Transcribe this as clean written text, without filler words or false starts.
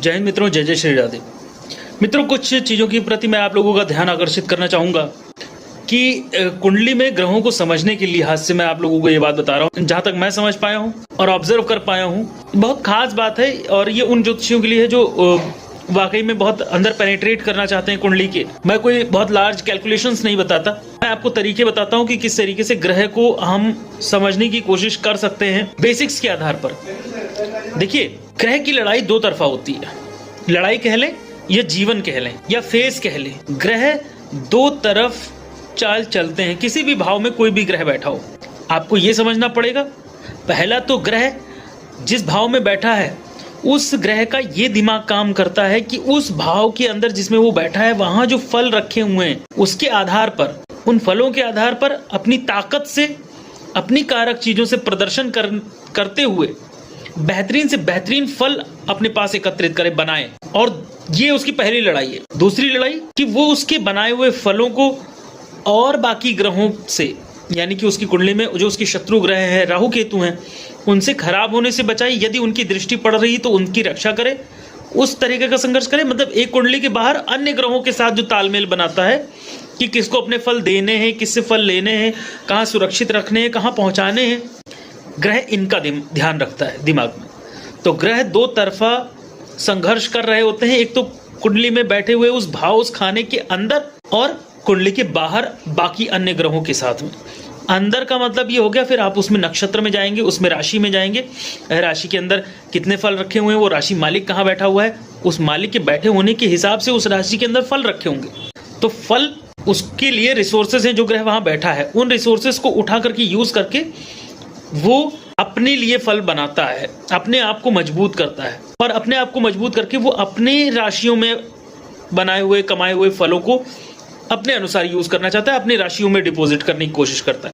जय हिंद मित्रों, जय जय श्री राधे। मित्रों, कुछ चीज़ों के प्रति मैं आप लोगों का ध्यान आकर्षित करना चाहूँगा कि कुंडली में ग्रहों को समझने के लिहाज से मैं आप लोगों को ये बात बता रहा हूँ। जहाँ तक मैं समझ पाया हूँ और ऑब्जर्व कर पाया हूँ, बहुत खास बात है और ये उन ज्योतिषियों के लिए है जो वाकई में बहुत अंदर पेनिट्रेट करना चाहते हैं कुंडली के। मैं कोई बहुत लार्ज कैलकुलेशंस नहीं बताता, मैं आपको तरीके बताता हूँ कि किस तरीके से ग्रह को हम समझने की कोशिश कर सकते हैं बेसिक्स के आधार पर। देखिए, ग्रह की लड़ाई दो तरफा होती है। लड़ाई कह लें या जीवन कह लें या फेस कह लें, ग्रह दो तरफ चाल चलते हैं। किसी भी भाव में कोई भी ग्रह बैठा हो, आपको ये समझना पड़ेगा, पहला तो ग्रह जिस भाव में बैठा है उस ग्रह का ये दिमाग काम करता है कि उस भाव के अंदर जिसमें वो बैठा है वहां जो फल रखे हुए हैं उसके आधार पर, उन फलों के आधार पर अपनी ताकत से, अपनी कारक चीजों से प्रदर्शन करते हुए बेहतरीन से बेहतरीन फल अपने पास एकत्रित करे, बनाए। और ये उसकी पहली लड़ाई है। दूसरी लड़ाई कि वो उसके बनाए हुए फलों को और बाकी ग्रहों से, यानी कि उसकी कुंडली में जो उसके शत्रु ग्रह हैं, राहु केतु हैं, उनसे खराब होने से बचाए। यदि उनकी दृष्टि पड़ रही तो उनकी रक्षा करे, उस तरीके का संघर्ष करे। मतलब एक कुंडली के बाहर अन्य ग्रहों के साथ जो तालमेल बनाता है कि किसको अपने फल देने हैं, किससे फल लेने हैं, कहाँ सुरक्षित रखने हैं, कहाँ पहुँचाने हैं, ग्रह इनका ध्यान रखता है दिमाग में। तो ग्रह दो तरफा संघर्ष कर रहे होते हैं, एक तो कुंडली में बैठे हुए उस भाव, उस खाने के अंदर, और कुंडली के बाहर बाकी अन्य ग्रहों के साथ में। अंदर का मतलब ये हो गया, फिर आप उसमें नक्षत्र में जाएंगे, उसमें राशि में जाएंगे, राशि के अंदर कितने फल रखे हुए हैं, वो राशि मालिक कहाँ बैठा हुआ है, उस मालिक के बैठे होने के हिसाब से उस राशि के अंदर फल रखे होंगे। तो फल, उसके लिए रिसोर्सेज हैं, जो ग्रह वहाँ बैठा है उन रिसोर्सेज को उठा करके यूज करके वो अपने लिए फल बनाता है, अपने आप को मजबूत करता है, और अपने आप को मजबूत करके वो अपने राशियों में बनाए हुए, कमाए हुए फलों को अपने अनुसार यूज करना चाहता है, अपनी राशियों में डिपॉजिट करने की कोशिश करता है।